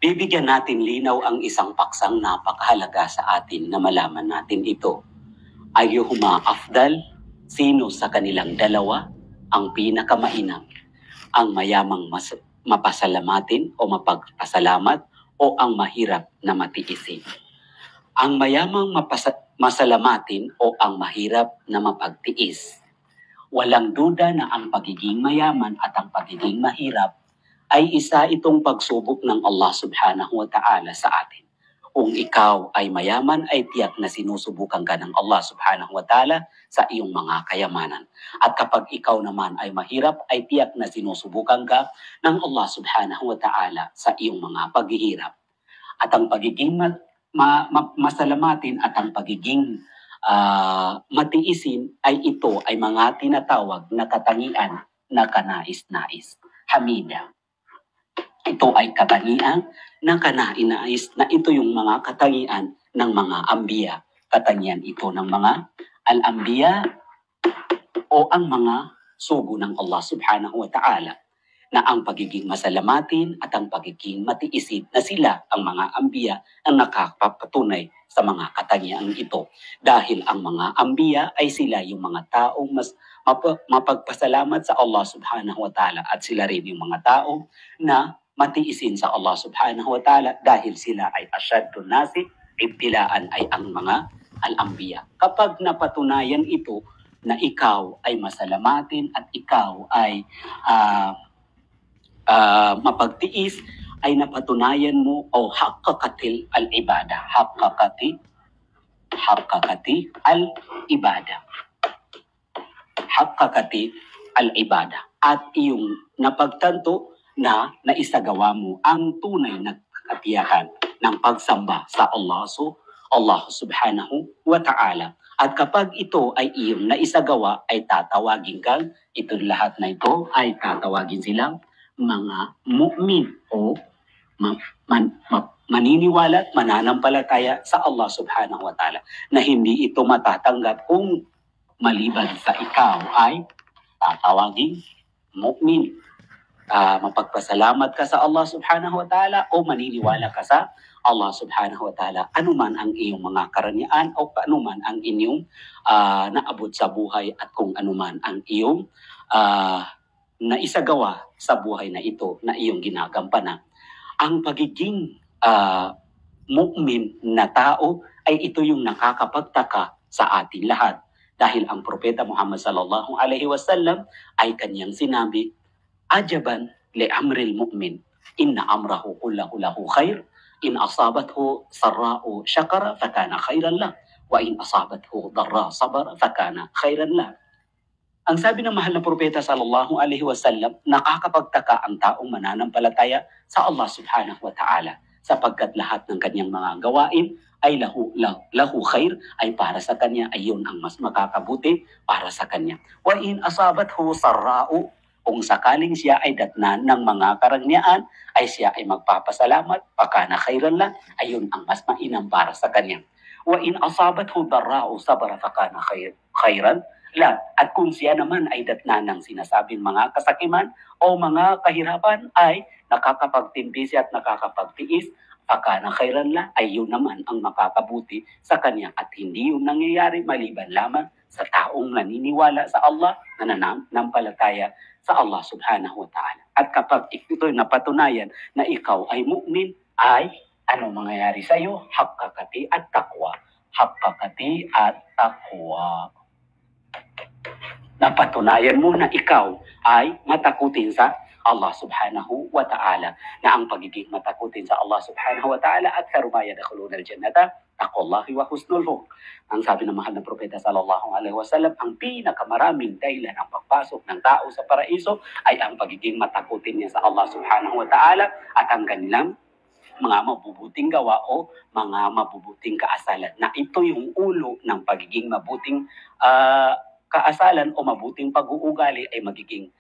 Bibigyan natin linaw ang isang paksang napakahalaga sa atin na malaman natin ito. Ayyuhuma afdal, sino sa kanilang dalawa ang pinakamainam? Ang mayamang mapasalamatin o mapagpasalamat o ang mahirap na matiisin? Ang mayamang masalamatin o ang mahirap na mapagtiis? Walang duda na ang pagiging mayaman at ang pagiging mahirap ay isa itong pagsubok ng Allah subhanahu wa ta'ala sa atin. Kung ikaw ay mayaman, ay tiyak na sinusubukan ka ng Allah subhanahu wa ta'ala sa iyong mga kayamanan. At kapag ikaw naman ay mahirap, ay tiyak na sinusubukan ka ng Allah subhanahu wa ta'ala sa iyong mga paghihirap. At ang pagiging masalamatin at ang pagiging matiisin ay ito ay mga tinatawag na katangian na kanais-nais. Hamida. Ito ay katangian ng kanais na ito yung mga katangian ng mga ambiya. Katangian ito ng mga al-ambiya o ang mga sugo ng Allah subhanahu wa ta'ala na ang pagiging masalamatin at ang pagiging matiisin na sila ang mga ambiya ang nakapapatunay sa mga katangian ito. Dahil ang mga ambiya ay sila yung mga taong mas mapagpasalamat sa Allah subhanahu wa ta'ala at sila rin yung mga tao na matiisin sa Allah subhanahu wa ta'ala dahil sila ay asyadun nasi, ibtilaan ay ang mga al-ambiya. Kapag napatunayan ito na ikaw ay masalamatin at ikaw ay mapagtiis, ay napatunayan mo o haqqaqatil al-ibada. Haqqaqati al-ibada. Haqqaqati al-ibada. At iyong napagtanto na naisagawa mo ang tunay na katiyakan ng pagsamba sa Allah subhanahu wa ta'ala. At kapag ito ay iyong naisagawa, ay tatawagin kang, ito lahat na ito ay tatawagin silang mga mu'min o maniniwala at mananampalataya sa Allah subhanahu wa ta'ala na hindi ito matatanggap kung maliban sa ikaw ay tatawagin mu'min. Mapagpasalamat ka sa Allah subhanahu wa ta'ala o maniniwala ka sa Allah subhanahu wa ta'ala. Ano man ang iyong mga karanian o ano man ang inyong naabot sa buhay at kung ano man ang iyong naisagawa sa buhay na ito na iyong ginagampanan. Ang pagiging mu'min na tao ay ito yung nakakapagtaka sa ating lahat. Dahil ang Propeta Muhammad sallallahu alaihi wasallam ay kanyang sinabi, Ajaban li amril mu'min, inna amrahu kullahu lahu khair, in asabathu sarra'u syakara fakana khairan lah, wa in asabathu darra sabara fakana khairan lah. Ang sabi ng mahal na Propeta sallallahu alaihi wasallam, nakakapagtaka ang taong mananampalataya sa Allah subhanahu wa ta'ala sapagkat lahat ng kanyang mga gawain ay lahu khair, ay para sa kanya, ay yun ang mas makakabuti para sa kanya. Wa in asabathu sarra'u, kung sakaling siya ay datnan ng mga karangyaan, ay siya ay magpapasalamat, pakana khairan lang, ayun ang mas mainam para sa kanya. Wa in asabathu darra'u sabara fakana khairan lang. At kung siya naman ay datnan ng sinasabing mga kasakiman o mga kahirapan, ay nakakapagtimpi siya at nakakapagtiis, pakana khairan lang, ay yun naman ang makakabuti sa kanya. At hindi yun nangyayari maliban lamang sa taong naniniwala sa Allah, na nanampalataya sa Allah subhanahu wa ta'ala. At kapag ito'y napatunayan na ikaw ay mu'min, ay ano mangyayari sa iyo? Haqqaqati at taqwa. Haqqaqati at taqwa. Napatunayan mo na ikaw ay matakutin sa Allah subhanahu wa ta'ala. Na ang pagiging matakutin sa Allah subhanahu wa ta'ala at karuma yadkhuluna al-jannata taqwallahi wa husnul khuluq. Ang sabi ng mahal na Propeta sallallahu alaihi wasallam, ang pinakamaraming dahilan ng pagpasok ng tao sa paraiso ay ang pagiging matakutin niya sa Allah subhanahu wa ta'ala at ang kanilang mga mabubuting gawa o mga mabubuting kaasalan. Na ito yung ulo ng pagiging mabuting kaasalan o mabuting pag-uugali ay magiging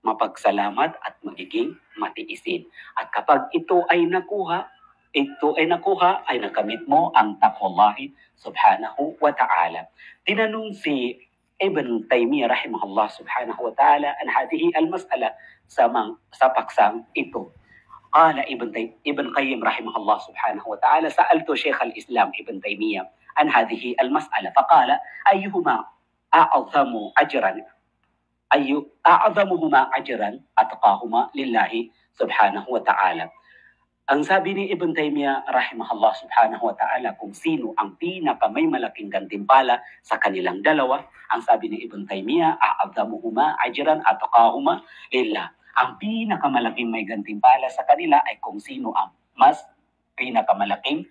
mapagsalamat at magiging matiisin. At kapag ito ay nakuha, ay nakamit mo ang taqwallahi subhanahu wa ta'ala. Tinanong si Ibn Taymiyyah rahimahullah subhanahu wa ta'ala an hadihi al-mas'ala sa paksang ito. قال ابن قيم رحمه الله سبحانه وتعالى: سألت شيخ الإسلام ابن تيمية عن هذه المسألة فقال: أيهما أعظم أجرا أعظمهما أجرا أتقاهما لله سبحانه وتعالى. Ang sabi ni Ibn Taymiyyah rahimahullah subhanahu wa ta'ala kung sino ang may malaking gantimpala sa kanilang dalawa, ang sabi ni Ibn Taymiyyah, a'adhamuhuma ajran ataqahuma lillah. Ang pinakamalaking may gantimpala sa kanila ay kung sino ang mas pinakamalaking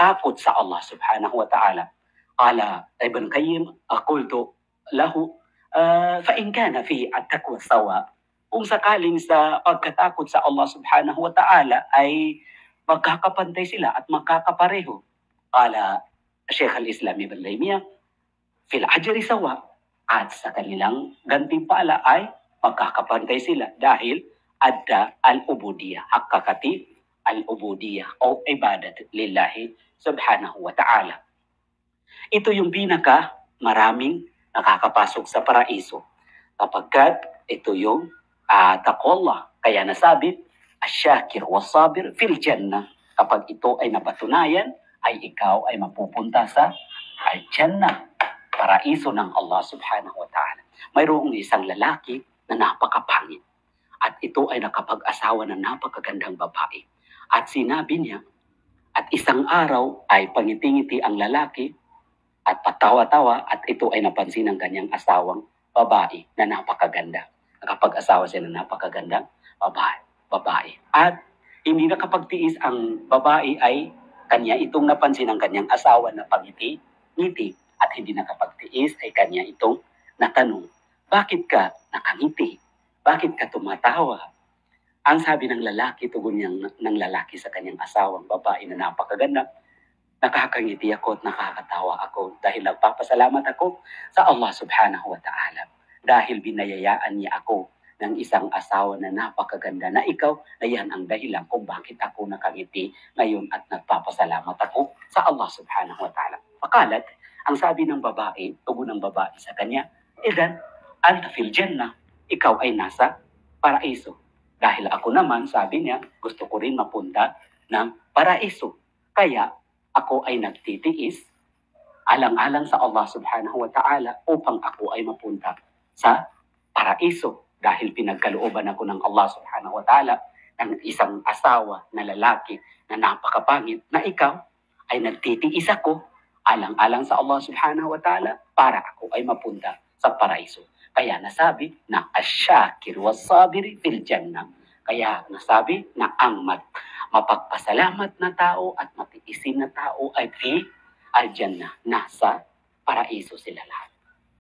takot sa Allah subhanahu wa ta'ala. Qala Ibn Qayyim, qultu lahu, فإن كان في التقوى سواء, kung sakaling sa pagkatakot sa Allah subhanahu wa ta'ala ay magkakapantay sila at magkakapareho. Qala Sheikh al-Islam Ibn Taymiyyah, fil ajri sawa, at sa kanilang gantimpala ay magkakapantay sila dahil adda al-ubudiyah, haqqaqati al-ubudiyah o ibadat lillahi subhanahu wa ta'ala. Ito yung pinaka maraming nakakapasok sa paraiso kapagkat ito yung taqwallah. Kaya nasabi, asyakir wasabir fil jannah. Kapag ito ay napatunayan, ay ikaw ay mapupunta sa al-jannah, paraiso ng Allah subhanahu wa ta'ala. Mayroong isang lalaki na napakapangit. At ito ay nakapag-asawa ng napakagandang babae. At sinabi niya, at isang araw ay pangiti-ngiti ang lalaki at patawa-tawa at ito ay napansin ng kanyang asawang babae na napakaganda. Nakapag-asawa siya ng napakagandang babae. At hindi nakapagtiis ang babae ay kanya itong napansin ng kanyang asawa na pangiti-ngiti at hindi nakapagtiis ay kanya itong natanong, bakit ka nakangiti? Bakit ka tumatawa? Ang sabi ng lalaki, tugon ng lalaki sa kanyang asawang babae na napakaganda, nakakangiti ako at nakakatawa ako dahil nagpapasalamat ako sa Allah subhanahu wa ta'ala. Dahil binayayaan niya ako ng isang asawa na napakaganda na ikaw na yan ang dahilan kung bakit ako nakangiti ngayon at nagpapasalamat ako sa Allah subhanahu wa ta'ala. Pakalat, ang sabi ng babae, tugon ng babae sa kanya, idan, anta fil jannah, ikaw ay nasa paraiso. Dahil ako naman, sabi niya, gusto ko rin mapunta ng paraiso. Kaya ako ay nagtitiis alang-alang sa Allah subhanahu wa ta'ala upang ako ay mapunta sa paraiso dahil pinagkalooban ako ng Allah subhanahu wa ta'ala ng isang asawa na lalaki na napakapangit na ikaw ay nagtitiis ako alang-alang sa Allah subhanahu wa ta'ala para ako ay mapunta sa paraiso. Kaya nasabi na asyakir was-sabir fil jannah. Kaya nasabi na ang mapagpasalamat na tao at matiisin na tao ay fi al-jannah, nasa paraiso sila lahat.